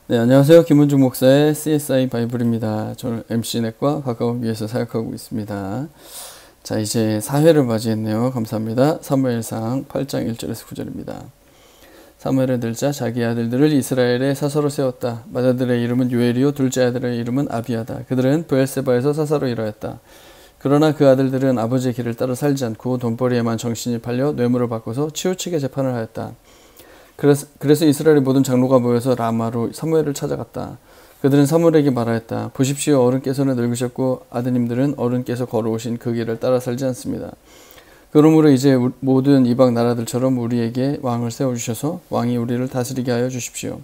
네, 안녕하세요. 김은중 목사의 CSI 바이블입니다. 저는 MC넷과 가까운 미에서 사역하고 있습니다. 자, 이제 4회를 맞이했네요. 감사합니다. 사무엘상 8장 1절에서 9절입니다. 사무엘은 들자 자기 아들들을 이스라엘의 사서로 세웠다. 맏아들의 이름은 요엘이요 둘째 아들의 이름은 아비야다. 그들은 브엘세바에서 사사로 일하였다. 그러나 그 아들들은 아버지의 길을 따라 살지 않고 돈벌이에만 정신이 팔려 뇌물을 받고서 치우치게 재판을 하였다. 그래서 이스라엘의 모든 장로가 모여서 라마로 사무엘을 찾아갔다. 그들은 사무엘에게 말하였다. 보십시오. 어른께서는 늙으셨고 아드님들은 어른께서 걸어오신 그 길을 따라 살지 않습니다. 그러므로 이제 모든 이방 나라들처럼 우리에게 왕을 세워주셔서 왕이 우리를 다스리게 하여 주십시오.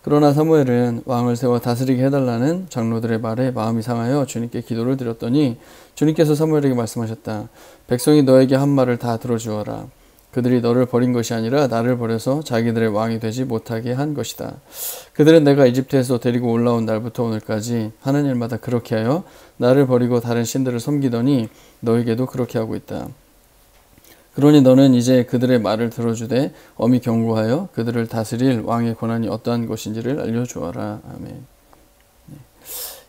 그러나 사무엘은 왕을 세워 다스리게 해달라는 장로들의 말에 마음이 상하여 주님께 기도를 드렸더니 주님께서 사무엘에게 말씀하셨다. 백성이 너에게 한 말을 다 들어주어라. 그들이 너를 버린 것이 아니라 나를 버려서 자기들의 왕이 되지 못하게 한 것이다. 그들은 내가 이집트에서 데리고 올라온 날부터 오늘까지 하는 일마다 그렇게 하여 나를 버리고 다른 신들을 섬기더니 너에게도 그렇게 하고 있다. 그러니 너는 이제 그들의 말을 들어주되 엄히 경고하여 그들을 다스릴 왕의 권한이 어떠한 것인지를 알려주어라. 아멘.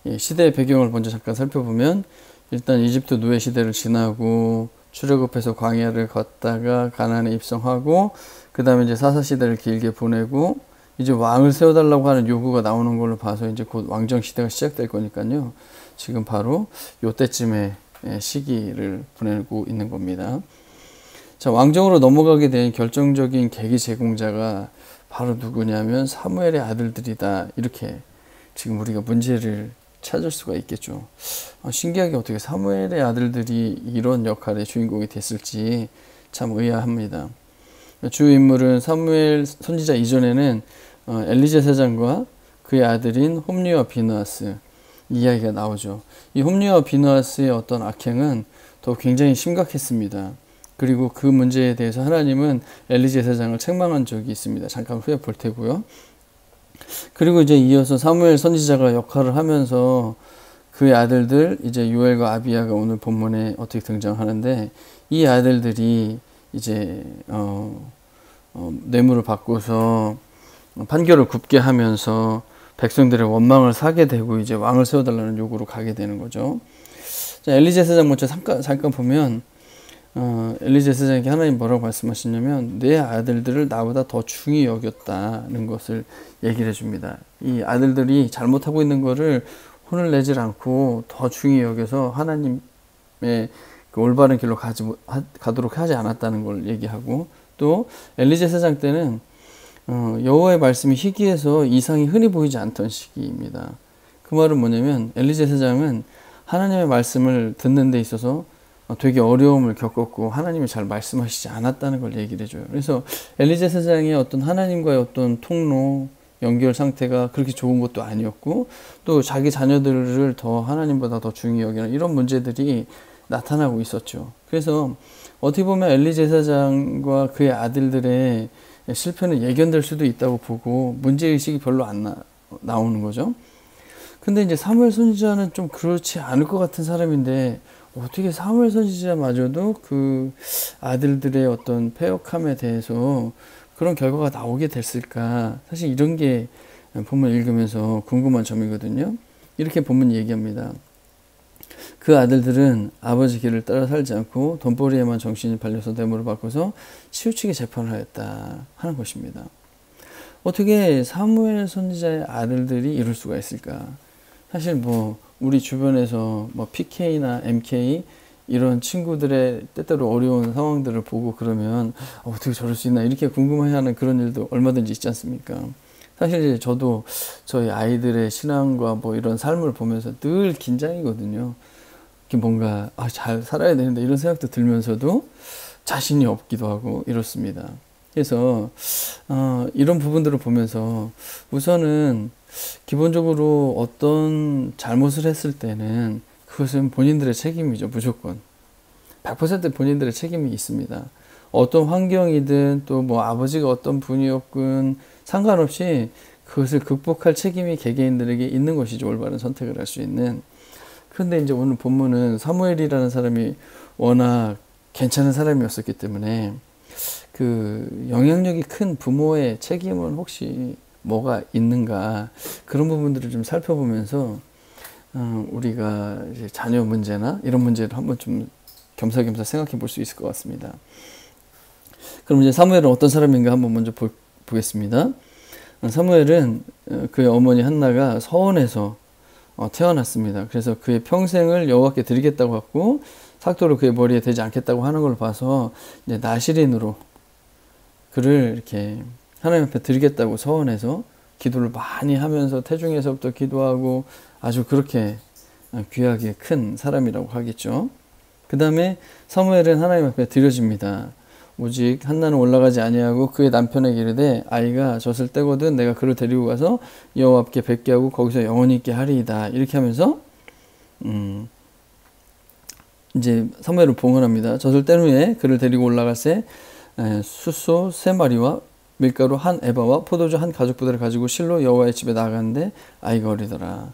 네. 시대의 배경을 먼저 잠깐 살펴보면 일단 이집트 노예 시대를 지나고 출애굽해서 광야를 걷다가 가나안에 입성하고 그 다음에 이제 사사시대를 길게 보내고 이제 왕을 세워달라고 하는 요구가 나오는 걸로 봐서 이제 곧 왕정 시대가 시작될 거니까요. 지금 바로 요때쯤의 시기를 보내고 있는 겁니다. 자, 왕정으로 넘어가게 된 결정적인 계기 제공자가 바로 누구냐면 사무엘의 아들들이다. 이렇게 지금 우리가 문제를 찾을 수가 있겠죠. 신기하게 어떻게 사무엘의 아들들이 이런 역할의 주인공이 됐을지 참 의아합니다. 주 인물은 사무엘 선지자 이전에는 엘리제 세장과 그의 아들인 홈리와 비느하스 이야기가 나오죠. 이 홈리와 비느하스의 어떤 악행은 더 굉장히 심각했습니다. 그리고 그 문제에 대해서 하나님은 엘리제 세장을 책망한 적이 있습니다. 잠깐 후에 볼 테고요. 그리고 이제 이어서 사무엘 선지자가 역할을 하면서 그의 아들들 이제 요엘과 아비야가 오늘 본문에 어떻게 등장하는데 이 아들들이 이제 뇌물을 받고서 판결을 굽게 하면서 백성들의 원망을 사게 되고 이제 왕을 세워달라는 요구로 가게 되는 거죠. 자, 엘리제 세장 먼저 잠깐 보면 엘리제 세장에게 하나님 뭐라고 말씀하시냐면 내 아들들을 나보다 더 중히 여겼다는 것을 얘기를 해줍니다. 이 아들들이 잘못하고 있는 거를 혼을 내질 않고 더 중히 여겨서 하나님의 그 올바른 길로 가도록 하지 않았다는 걸 얘기하고 또 엘리제 세장 때는 여호와의 말씀이 희귀해서 이상이 흔히 보이지 않던 시기입니다. 그 말은 뭐냐면 엘리제 세장은 하나님의 말씀을 듣는 데 있어서 되게 어려움을 겪었고 하나님이 잘 말씀하시지 않았다는 걸 얘기를 해줘요. 그래서 엘리제 세장의 어떤 하나님과의 어떤 통로 연결 상태가 그렇게 좋은 것도 아니었고 또 자기 자녀들을 더 하나님보다 더 중히 여기는 이런 문제들이 나타나고 있었죠. 그래서 어떻게 보면 엘리제 세장과 그의 아들들의 실패는 예견될 수도 있다고 보고 문제의식이 별로 안 나오는 거죠. 근데 이제 사무엘 선지자는 좀 그렇지 않을 것 같은 사람인데 어떻게 사무엘 선지자마저도 그 아들들의 어떤 패역함에 대해서 그런 결과가 나오게 됐을까? 사실 이런 게 본문 읽으면서 궁금한 점이거든요. 이렇게 본문이 얘기합니다. 그 아들들은 아버지 길을 따라 살지 않고 돈벌이에만 정신이 팔려서 뇌물을 받고서 치우치게 재판을 하였다 하는 것입니다. 어떻게 사무엘 선지자의 아들들이 이럴 수가 있을까? 사실 뭐 우리 주변에서 뭐 PK나 MK 이런 친구들의 때때로 어려운 상황들을 보고 그러면 어떻게 저럴 수 있나 이렇게 궁금해하는 그런 일도 얼마든지 있지 않습니까? 사실 저도 저희 아이들의 신앙과 뭐 이런 삶을 보면서 늘 긴장이거든요. 뭔가 잘 살아야 되는데 이런 생각도 들면서도 자신이 없기도 하고 이렇습니다. 그래서 이런 부분들을 보면서 우선은 기본적으로 어떤 잘못을 했을 때는 그것은 본인들의 책임이죠. 무조건 100% 본인들의 책임이 있습니다. 어떤 환경이든 또 뭐 아버지가 어떤 분이었건 상관없이 그것을 극복할 책임이 개개인들에게 있는 것이죠. 올바른 선택을 할 수 있는. 그런데 이제 오늘 본문은 사무엘이라는 사람이 워낙 괜찮은 사람이었었기 때문에 그 영향력이 큰 부모의 책임은 혹시 뭐가 있는가, 그런 부분들을 좀 살펴보면서 우리가 이제 자녀 문제나 이런 문제를 한번 좀 겸사겸사 생각해 볼 수 있을 것 같습니다. 그럼 이제 사무엘은 어떤 사람인가 한번 먼저 보겠습니다. 사무엘은 그의 어머니 한나가 서원에서 태어났습니다. 그래서 그의 평생을 여호와께 드리겠다고 하고 삭도를 그의 머리에 대지 않겠다고 하는 걸 봐서 이제 나실인으로 그를 이렇게 하나님 앞에 드리겠다고 서원해서 기도를 많이 하면서 태중에서부터 기도하고 아주 그렇게 귀하게 큰 사람이라고 하겠죠. 그 다음에 사무엘은 하나님 앞에 드려집니다. 오직 한나는 올라가지 아니하고 그의 남편에게 이르되 아이가 젖을 떼거든 내가 그를 데리고 가서 여호와 앞에 뵙게 하고 거기서 영원히 있게 하리이다. 이렇게 하면서 이제 사무엘을 봉헌합니다. 젖을 뗀 후에 그를 데리고 올라갈새 숫소 3마리와 밀가루 1에바와 포도주 1가죽부대를 가지고 실로 여호와의 집에 나아가는데 아이가 어리더라.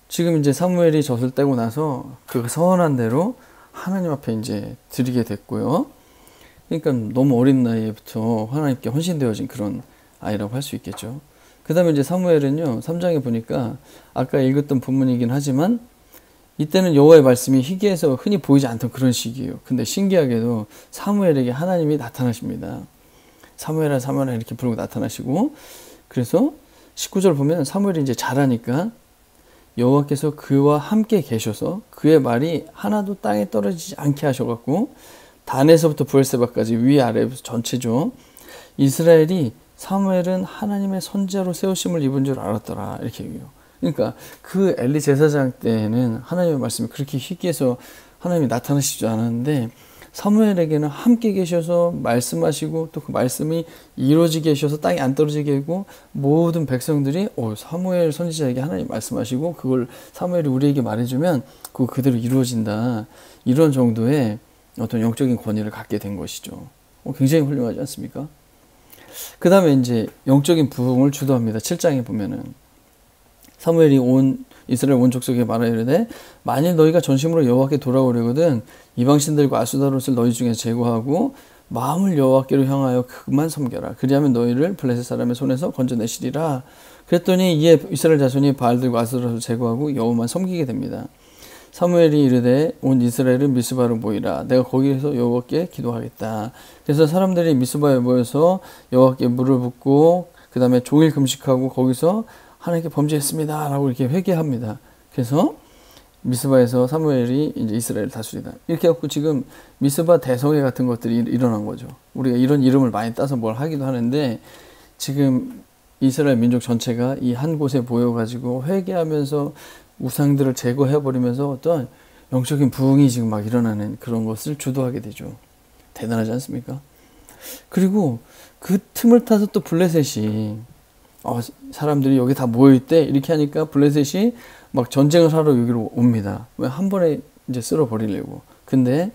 지금 이제 사무엘이 젖을 떼고 나서 그 서원한 대로 하나님 앞에 이제 드리게 됐고요. 그러니까 너무 어린 나이에부터 하나님께 헌신되어진 그런 아이라고 할 수 있겠죠. 그 다음에 이제 사무엘은요, 3장에 보니까 아까 읽었던 본문이긴 하지만 이때는 여호와의 말씀이 희귀해서 흔히 보이지 않던 그런 시기예요. 근데 신기하게도 사무엘에게 하나님이 나타나십니다. 사무엘아 사무엘아 이렇게 부르고 나타나시고, 그래서 19절 보면 사무엘이 이제 자라니까 여호와께서 그와 함께 계셔서 그의 말이 하나도 땅에 떨어지지 않게 하셔갖고 단에서부터 브엘세바까지 위아래 전체죠. 이스라엘이 사무엘은 하나님의 선지자로 세우심을 입은 줄 알았더라. 이렇게 얘기해요. 그러니까 그 엘리 제사장 때는 하나님의 말씀이 그렇게 희귀해서 하나님이 나타나시지 않았는데 사무엘에게는 함께 계셔서 말씀하시고 또 그 말씀이 이루어지게 하셔서 땅에 안 떨어지게 하고 모든 백성들이 사무엘 선지자에게 하나님 말씀하시고 그걸 사무엘이 우리에게 말해주면 그거 그대로 이루어진다. 이런 정도의 어떤 영적인 권위를 갖게 된 것이죠. 굉장히 훌륭하지 않습니까? 그 다음에 이제 영적인 부흥을 주도합니다. 7장에 보면은 사무엘이 이스라엘 온 족속에 말하여 이르되 만일 너희가 전심으로 여호와께 돌아오려거든 이방신들과 아수다롯을 너희 중에 제거하고 마음을 여호와께로 향하여 그만 섬겨라. 그리하면 너희를 블레셋 사람의 손에서 건져내시리라. 그랬더니 이에 이스라엘 자손이 바알들과 아수다롯을 제거하고 여호와만 섬기게 됩니다. 사무엘이 이르되 온 이스라엘은 미스바로 모이라. 내가 거기에서 여호와께 기도하겠다. 그래서 사람들이 미스바에 모여서 여호와께 물을 붓고 그 다음에 종일 금식하고 거기서 하나님께 범죄했습니다 라고 이렇게 회개합니다. 그래서 미스바에서 사무엘이 이제 이스라엘을 다스리다. 이렇게 해갖고 지금 미스바 대성회 같은 것들이 일어난 거죠. 우리가 이런 이름을 많이 따서 뭘 하기도 하는데 지금 이스라엘 민족 전체가 이 한 곳에 모여가지고 회개하면서 우상들을 제거해버리면서 어떤 영적인 부흥이 지금 막 일어나는 그런 것을 주도하게 되죠. 대단하지 않습니까? 그리고 그 틈을 타서 또 블레셋이 사람들이 여기 다 모여있대 이렇게 하니까 블레셋이 막 전쟁을 하러 여기로 옵니다. 왜 한 번에 이제 쓸어버리려고. 근데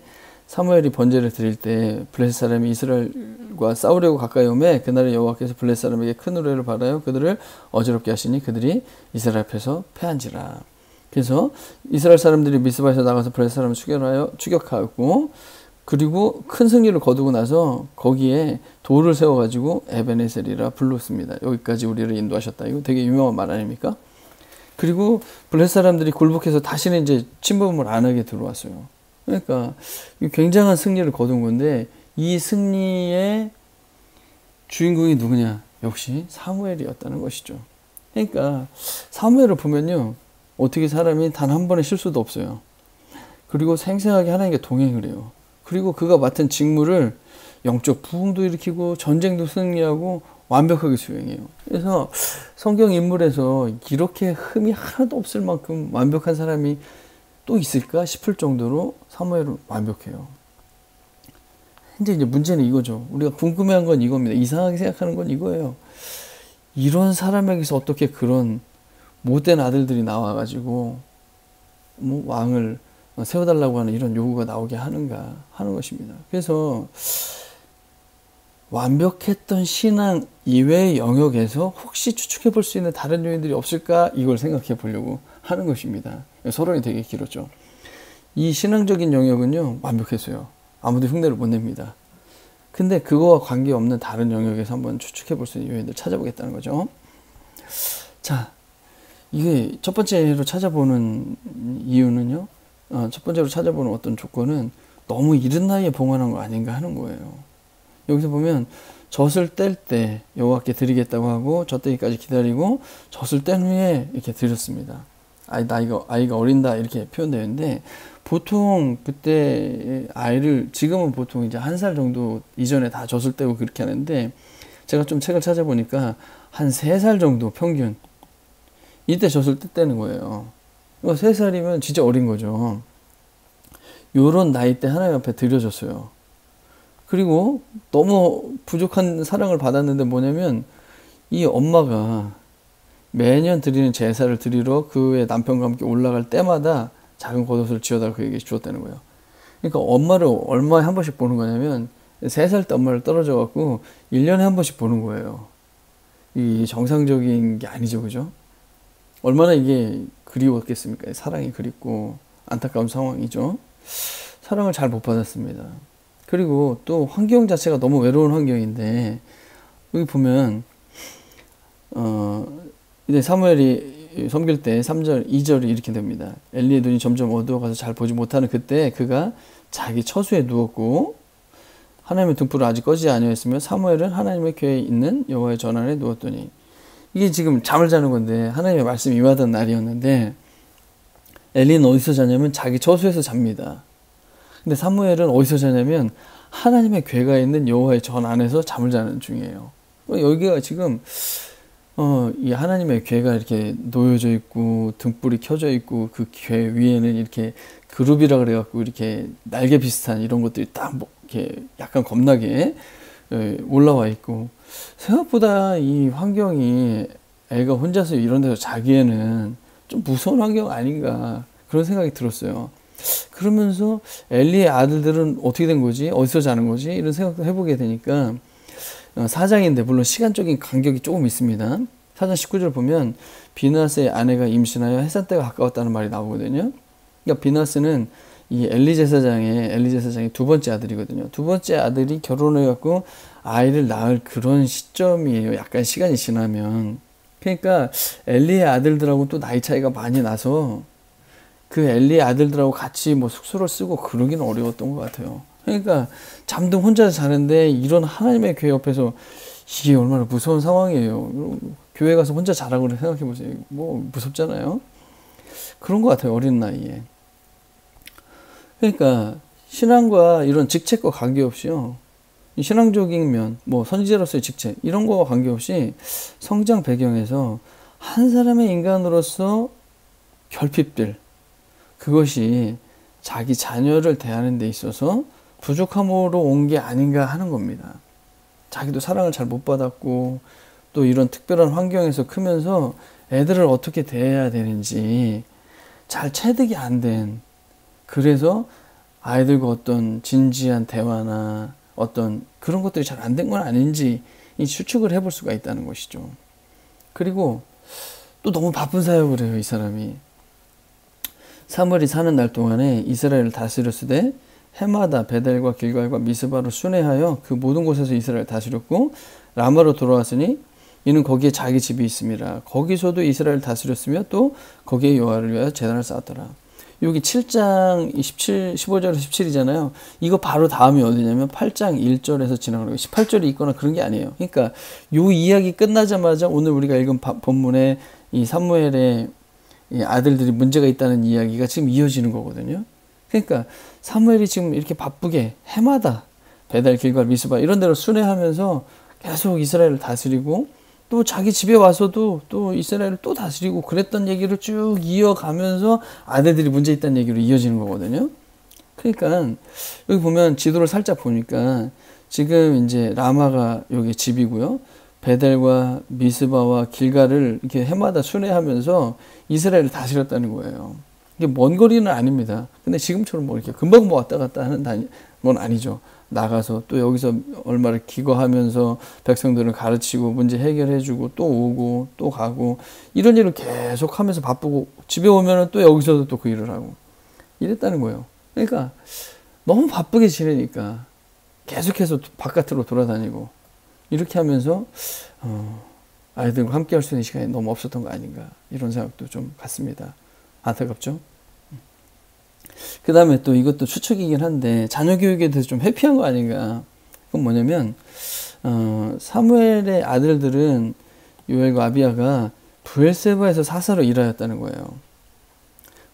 사무엘이 번제를 드릴 때 블레셋 사람이 이스라엘과 싸우려고 가까이 오매 그날에 여호와께서 블레셋 사람에게 큰 우레를 받아요 그들을 어지럽게 하시니 그들이 이스라엘 앞에서 패한지라. 그래서 이스라엘 사람들이 미스바에서 나가서 블레셋 사람을 추격하고 그리고 큰 승리를 거두고 나서 거기에 돌을 세워가지고 에베네셀이라 불렀습니다. 여기까지 우리를 인도하셨다. 이거 되게 유명한 말 아닙니까? 그리고 블레셋 사람들이 굴복해서 다시는 이제 침범을 안 하게 들어왔어요. 그러니까 굉장한 승리를 거둔 건데 이 승리의 주인공이 누구냐? 역시 사무엘이었다는 것이죠. 그러니까 사무엘을 보면요. 어떻게 사람이 단 한 번의 실수도 없어요. 그리고 생생하게 하나님께 동행을 해요. 그리고 그가 맡은 직무를 영적 부흥도 일으키고 전쟁도 승리하고 완벽하게 수행해요. 그래서 성경 인물에서 이렇게 흠이 하나도 없을 만큼 완벽한 사람이 또 있을까 싶을 정도로 사무엘은 완벽해요. 이제 문제는 이거죠. 우리가 궁금해한 건 이겁니다. 이상하게 생각하는 건 이거예요. 이런 사람에게서 어떻게 그런 못된 아들들이 나와가지고 왕을 세워달라고 하는 이런 요구가 나오게 하는가 하는 것입니다. 그래서 완벽했던 신앙 이외의 영역에서 혹시 추측해 볼 수 있는 다른 요인들이 없을까 이걸 생각해 보려고 하는 것입니다. 서론이 되게 길었죠. 이 신앙적인 영역은요 완벽했어요. 아무도 흉내를 못 냅니다. 근데 그거와 관계없는 다른 영역에서 한번 추측해 볼 수 있는 요인들 찾아보겠다는 거죠. 자, 이게 첫 번째로 찾아보는 이유는요. 첫 번째로 찾아보는 어떤 조건은 너무 이른 나이에 봉헌한 거 아닌가 하는 거예요. 여기서 보면 젖을 뗄 때 여호와께 드리겠다고 하고 젖대기까지 기다리고 젖을 뗀 후에 이렇게 드렸습니다. 아이가 어린다 이렇게 표현되어 있는데 보통 그때 아이를 지금은 보통 이제 1살 정도 이전에 다 젖을 떼고 그렇게 하는데 제가 좀 책을 찾아보니까 한 3살 정도 평균 이때 젖을 떼는 거예요. 3살이면 진짜 어린 거죠. 요런 나이 때 하나님 앞에 드려졌어요. 그리고 너무 부족한 사랑을 받았는데 뭐냐면 이 엄마가 매년 드리는 제사를 드리러 그의 남편과 함께 올라갈 때마다 작은 겉옷을 지어달라고 그에게 주었다는 거예요. 그러니까 엄마를 얼마에 한 번씩 보는 거냐면 3살 때 엄마를 떨어져 갖고 1년에 한 번씩 보는 거예요. 이 정상적인 게 아니죠, 그죠? 얼마나 이게 그리웠겠습니까? 사랑이 그립고 안타까운 상황이죠. 사랑을 잘 못 받았습니다. 그리고 또 환경 자체가 너무 외로운 환경인데 여기 보면 이제 사무엘이 섬길 때 3절, 2절이 이렇게 됩니다. 엘리의 눈이 점점 어두워가서 잘 보지 못하는 그때 그가 자기 처소에 누웠고 하나님의 등불을 아직 꺼지지 아니하였으며 사무엘은 하나님의 궤에 있는 여호와의 전 안에 누웠더니 이게 지금 잠을 자는 건데 하나님의 말씀이 임하던 날이었는데 엘리는 어디서 자냐면 자기 처소에서 잡니다. 근데 사무엘은 어디서 자냐면 하나님의 궤가 있는 여호와의 전 안에서 잠을 자는 중이에요. 여기가 지금 이 하나님의 궤가 이렇게 놓여져 있고 등불이 켜져 있고 그 궤 위에는 이렇게 그룹이라 그래갖고 이렇게 날개 비슷한 이런 것들이 딱 이렇게 약간 겁나게 올라와 있고 생각보다 이 환경이 애가 혼자서 이런 데서 자기에는 좀 무서운 환경 아닌가 그런 생각이 들었어요. 그러면서 엘리의 아들들은 어떻게 된 거지? 어디서 자는 거지? 이런 생각도 해보게 되니까 4장인데 물론 시간적인 간격이 조금 있습니다. 4장 19절 보면 비느하스의 아내가 임신하여 해산때가 가까웠다는 말이 나오거든요. 그러니까 비느하스는 이 엘리 제사장의 두 번째 아들이거든요. 두 번째 아들이 결혼해갖고 아이를 낳을 그런 시점이에요. 약간 시간이 지나면. 그러니까 엘리의 아들들하고 또 나이 차이가 많이 나서 그 엘리의 아들들하고 같이 뭐 숙소를 쓰고 그러기는 어려웠던 것 같아요. 그러니까 잠도 혼자 자는데 이런 하나님의 궤 옆에서 이게 얼마나 무서운 상황이에요. 교회 가서 혼자 자라고 생각해 보세요. 뭐 무섭잖아요. 그런 것 같아요. 어린 나이에. 그러니까 신앙과 이런 직책과 관계없이요. 신앙적인 면, 뭐 선지자로서의 직책 이런 거와 관계없이 성장 배경에서 한 사람의 인간으로서 결핍들 그것이 자기 자녀를 대하는 데 있어서 부족함으로 온 게 아닌가 하는 겁니다. 자기도 사랑을 잘 못 받았고 또 이런 특별한 환경에서 크면서 애들을 어떻게 대해야 되는지 잘 체득이 안 된 그래서 아이들과 어떤 진지한 대화나 어떤 그런 것들이 잘 안 된 건 아닌지 추측을 해볼 수가 있다는 것이죠. 그리고 또 너무 바쁜 사역을 해요. 이 사람이. 사무엘이 사는 날 동안에 이스라엘을 다스렸으되 해마다 베델과 길갈과 미스바로 순회하여 그 모든 곳에서 이스라엘을 다스렸고 라마로 돌아왔으니 이는 거기에 자기 집이 있습니다. 거기서도 이스라엘을 다스렸으며 또 거기에 여호와를 위하여 제단을 쌓았더라. 여기 7장 15절에서 17이잖아요. 이거 바로 다음이 어디냐면 8장 1절에서 지나가는 18절이 있거나 그런 게 아니에요. 그러니까 요 이야기 끝나자마자 오늘 우리가 읽은 본문에 이 사무엘의 이 아들들이 문제가 있다는 이야기가 지금 이어지는 거거든요. 그러니까 사무엘이 지금 이렇게 바쁘게 해마다 베델, 길갈, 미스바 이런 데로 순회하면서 계속 이스라엘을 다스리고 또 자기 집에 와서도 또 이스라엘을 또 다스리고 그랬던 얘기를 쭉 이어가면서 아들들이 문제 있다는 얘기로 이어지는 거거든요. 그러니까 여기 보면 지도를 살짝 보니까 지금 이제 라마가 여기 집이고요. 베델과 미스바와 길갈을 이렇게 해마다 순회하면서 이스라엘을 다스렸다는 거예요. 이게 먼 거리는 아닙니다. 근데 지금처럼 뭐 이렇게 금방 뭐 왔다 갔다 하는 건 아니죠. 나가서 또 여기서 얼마를 기거하면서 백성들을 가르치고 문제 해결해주고 또 오고 또 가고 이런 일을 계속 하면서 바쁘고 집에 오면은 또 여기서도 또 그 일을 하고 이랬다는 거예요. 그러니까 너무 바쁘게 지내니까 계속해서 바깥으로 돌아다니고 이렇게 하면서 아이들과 함께 할 수 있는 시간이 너무 없었던 거 아닌가 이런 생각도 좀 같습니다. 안타깝죠? 그 다음에 또 이것도 추측이긴 한데 자녀 교육에 대해서 좀 회피한 거 아닌가. 그건 뭐냐면 사무엘의 아들들은 요엘과 아비야가 브엘세바에서 사사로 일하였다는 거예요.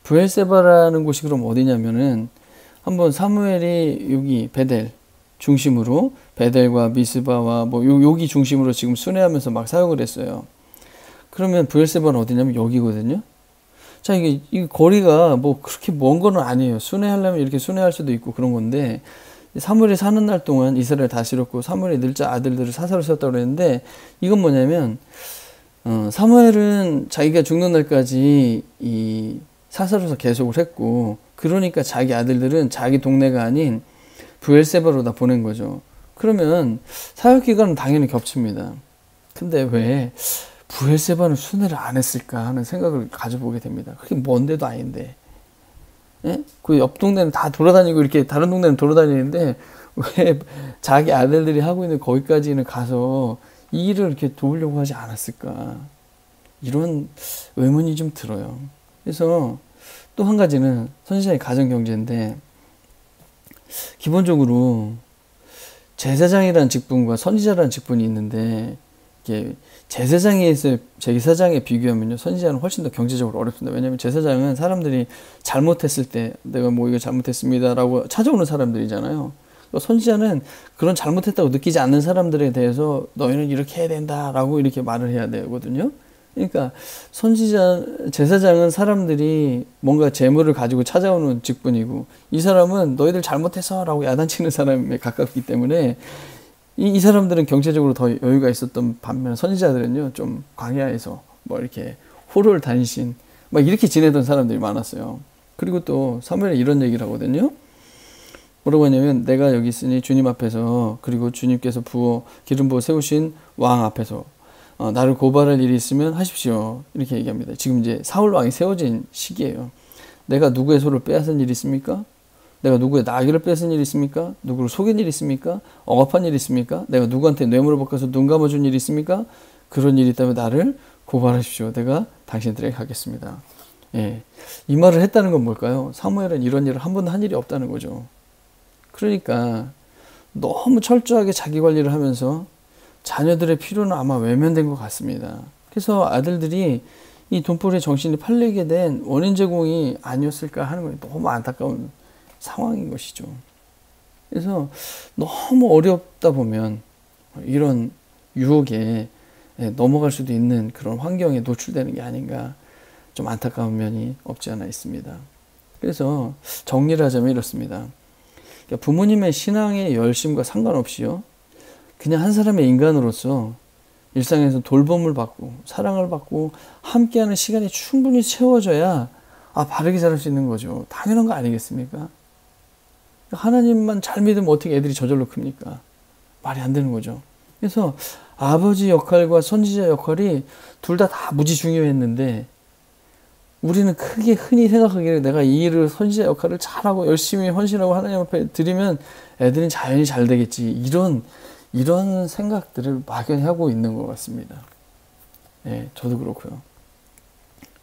브엘세바라는 곳이 그럼 어디냐면은 한번 사무엘이 여기 베델 중심으로 베델과 미스바와 뭐 여기 중심으로 지금 순회하면서 막 사역을 했어요. 그러면 브엘세바는 어디냐면 여기거든요. 자, 이 거리가 뭐 그렇게 먼 거는 아니에요. 순회하려면 이렇게 순회할 수도 있고 그런 건데, 사무엘이 사는 날 동안 이스라엘 다스렸고 사무엘의 늙자 아들들을 사사로 세웠다고 그랬는데, 이건 뭐냐면 사무엘은 자기가 죽는 날까지 이 사사로서 계속을 했고, 그러니까 자기 아들들은 자기 동네가 아닌 브엘세바로 다 보낸 거죠. 그러면 사역 기간은 당연히 겹칩니다. 근데 왜 브엘세바는 순회를 안 했을까 하는 생각을 가져보게 됩니다. 그게 먼 데도 아닌데, 예? 그 옆 동네는 다 돌아다니고 이렇게 다른 동네는 돌아다니는데 왜 자기 아들들이 하고 있는 거기까지는 가서 이 일을 이렇게 도우려고 하지 않았을까, 이런 의문이 좀 들어요. 그래서 또 한 가지는 선지자의 가정 경제인데, 기본적으로 제사장이라는 직분과 선지자라는 직분이 있는데, 이게 제사장에 비교하면요, 선지자는 훨씬 더 경제적으로 어렵습니다. 왜냐하면 제사장은 사람들이 잘못했을 때 내가 뭐 이거 잘못했습니다라고 찾아오는 사람들이잖아요. 선지자는 그런 잘못했다고 느끼지 않는 사람들에 대해서 너희는 이렇게 해야 된다라고 이렇게 말을 해야 되거든요. 그러니까 제사장은 사람들이 뭔가 재물을 가지고 찾아오는 직분이고, 이 사람은 너희들 잘못해서 라고 야단치는 사람에 가깝기 때문에 이 사람들은 경제적으로 더 여유가 있었던 반면, 선지자들은요 좀 광야에서 뭐 이렇게 호를 단신 막 이렇게 지내던 사람들이 많았어요. 그리고 또 사무엘이 이런 얘기를 하거든요. 뭐라고 하냐면, 내가 여기 있으니 주님 앞에서, 그리고 주님께서 기름 부어 세우신 왕 앞에서 나를 고발할 일이 있으면 하십시오, 이렇게 얘기합니다. 지금 이제 사울 왕이 세워진 시기예요. 내가 누구의 소를 빼앗은 일이 있습니까? 내가 누구의 나귀를 뺏은 일이 있습니까? 누구를 속인 일이 있습니까? 억압한 일이 있습니까? 내가 누구한테 뇌물을 바꿔서 눈 감아준 일이 있습니까? 그런 일이 있다면 나를 고발하십시오. 내가 당신들에게 하겠습니다. 예. 이 말을 했다는 건 뭘까요? 사무엘은 이런 일을 한 번도 한 일이 없다는 거죠. 그러니까 너무 철저하게 자기 관리를 하면서 자녀들의 필요는 아마 외면된 것 같습니다. 그래서 아들들이 이 돈벌이에 정신이 팔리게 된 원인 제공이 아니었을까 하는 건 너무 안타까운 상황인 것이죠. 그래서 너무 어렵다 보면 이런 유혹에 넘어갈 수도 있는 그런 환경에 노출되는 게 아닌가, 좀 안타까운 면이 없지 않아 있습니다. 그래서 정리를 하자면 이렇습니다. 그러니까 부모님의 신앙의 열심과 상관없이요, 그냥 한 사람의 인간으로서 일상에서 돌봄을 받고 사랑을 받고 함께하는 시간이 충분히 채워져야 바르게 자랄 수 있는 거죠. 당연한 거 아니겠습니까? 하나님만 잘 믿으면 어떻게 애들이 저절로 큽니까? 말이 안 되는 거죠. 그래서 아버지 역할과 선지자 역할이 둘 다 무지 중요했는데, 우리는 크게 흔히 생각하기를 내가 이 일을, 선지자 역할을 잘하고 열심히 헌신하고 하나님 앞에 드리면 애들은 자연히 잘 되겠지, 이런 생각들을 막연히 하고 있는 것 같습니다. 예, 저도 그렇고요.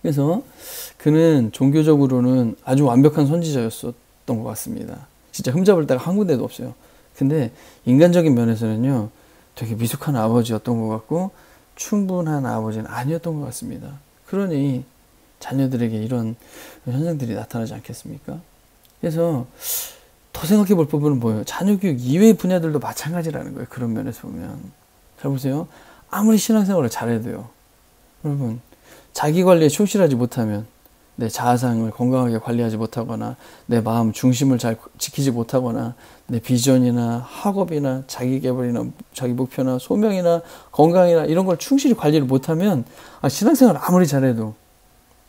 그래서 그는 종교적으로는 아주 완벽한 선지자였었던 것 같습니다. 진짜 흠잡을 데가 한 군데도 없어요. 근데 인간적인 면에서는요, 되게 미숙한 아버지였던 것 같고 충분한 아버지는 아니었던 것 같습니다. 그러니 자녀들에게 이런 현상들이 나타나지 않겠습니까? 그래서 더 생각해 볼 부분은 뭐예요? 자녀 교육 이외의 분야들도 마찬가지라는 거예요. 그런 면에서 보면. 잘 보세요. 아무리 신앙생활을 잘해도요, 여러분, 자기 관리에 충실하지 못하면, 내 자아상을 건강하게 관리하지 못하거나 내 마음 중심을 잘 지키지 못하거나 내 비전이나 학업이나 자기 개발이나 자기 목표나 소명이나 건강이나 이런 걸 충실히 관리를 못하면 신앙생활 아무리 잘해도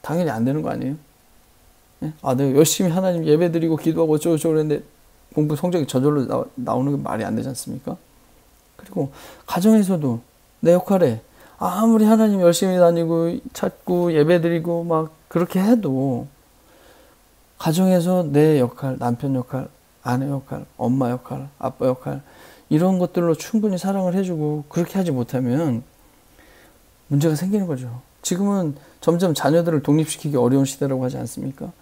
당연히 안 되는 거 아니에요? 예? 내가 열심히 하나님 예배드리고 기도하고 어쩌고저쩌고 그랬는데 공부 성적이 저절로 나오는 게 말이 안 되지 않습니까? 그리고 가정에서도 내 역할에 아무리 하나님 열심히 다니고 찾고 예배드리고 막 그렇게 해도 가정에서 내 역할, 남편 역할, 아내 역할, 엄마 역할, 아빠 역할, 이런 것들로 충분히 사랑을 해주고 그렇게 하지 못하면 문제가 생기는 거죠. 지금은 점점 자녀들을 독립시키기 어려운 시대라고 하지 않습니까?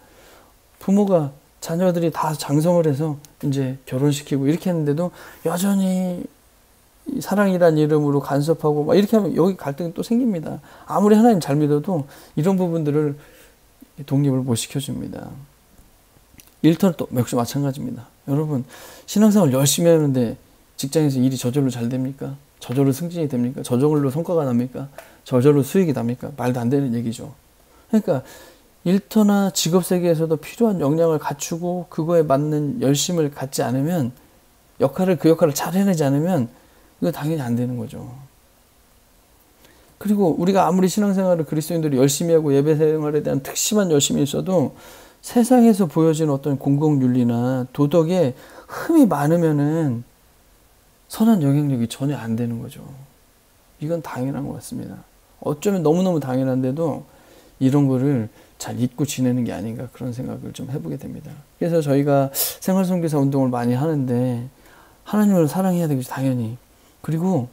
부모가 자녀들이 다 장성을 해서 이제 결혼시키고 이렇게 했는데도 여전히 사랑이란 이름으로 간섭하고 막 이렇게 하면 여기 갈등이 또 생깁니다. 아무리 하나님 잘 믿어도 이런 부분들을 독립을 못 시켜줍니다. 일터도 역시 마찬가지입니다. 여러분, 신앙생활 열심히 하는데 직장에서 일이 저절로 잘 됩니까? 저절로 승진이 됩니까? 저절로 성과가 납니까? 저절로 수익이 납니까? 말도 안 되는 얘기죠. 그러니까 일터나 직업 세계에서도 필요한 역량을 갖추고 그거에 맞는 열심을 갖지 않으면 그 역할을 잘 해내지 않으면 이거 당연히 안 되는 거죠. 그리고 우리가 아무리 신앙생활을 그리스도인들이 열심히 하고 예배생활에 대한 특심한 열심이 있어도 세상에서 보여지는 어떤 공공윤리나 도덕에 흠이 많으면은 선한 영향력이 전혀 안 되는 거죠. 이건 당연한 것 같습니다. 어쩌면 너무너무 당연한데도 이런 거를 잘 잊고 지내는 게 아닌가 그런 생각을 좀 해보게 됩니다. 그래서 저희가 생활선교사 운동을 많이 하는데 하나님을 사랑해야 되겠죠, 당연히. 그리고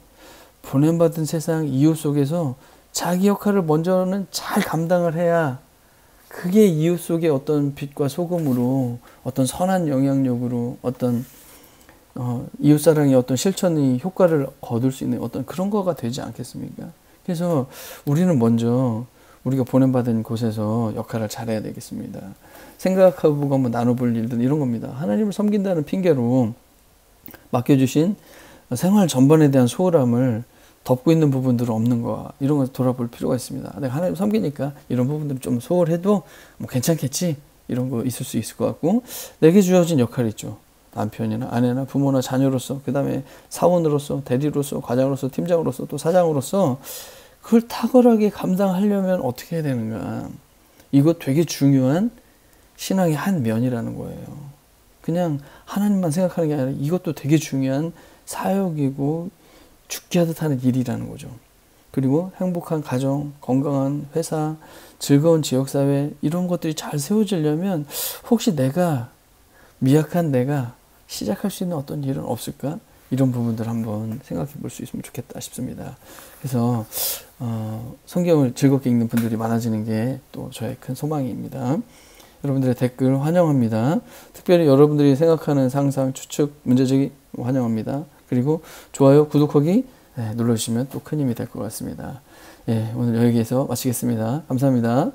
보냄받은 세상 이웃 속에서 자기 역할을 먼저는 잘 감당을 해야 그게 이웃 속에 어떤 빛과 소금으로 어떤 선한 영향력으로 어떤 이웃사랑의 어떤 실천이 효과를 거둘 수 있는 어떤 그런 거가 되지 않겠습니까? 그래서 우리는 먼저 우리가 보냄받은 곳에서 역할을 잘해야 되겠습니다. 생각해보고 한번 나눠볼 일들은 이런 겁니다. 하나님을 섬긴다는 핑계로 맡겨주신 생활 전반에 대한 소홀함을 덮고 있는 부분들은 없는 거, 이런 걸 돌아볼 필요가 있습니다. 내가 하나님 섬기니까 이런 부분들은 좀 소홀해도 뭐 괜찮겠지, 이런 거 있을 수 있을 것 같고, 내게 주어진 역할이 있죠. 남편이나 아내나 부모나 자녀로서, 그 다음에 사원으로서, 대리로서, 과장으로서, 팀장으로서, 또 사장으로서 그걸 탁월하게 감당하려면 어떻게 해야 되는가. 이거 되게 중요한 신앙의 한 면이라는 거예요. 그냥 하나님만 생각하는 게 아니라 이것도 되게 중요한 사역이고 죽게 하듯 하는 일이라는 거죠. 그리고 행복한 가정, 건강한 회사, 즐거운 지역사회, 이런 것들이 잘 세워지려면 혹시 미약한 내가 시작할 수 있는 어떤 일은 없을까? 이런 부분들 한번 생각해 볼 수 있으면 좋겠다 싶습니다. 그래서 성경을 즐겁게 읽는 분들이 많아지는 게 또 저의 큰 소망입니다. 여러분들의 댓글 환영합니다. 특별히 여러분들이 생각하는 상상, 추측, 문제제기 환영합니다. 그리고 좋아요, 구독하기 눌러주시면 또 큰 힘이 될 것 같습니다. 오늘 여기에서 마치겠습니다. 감사합니다.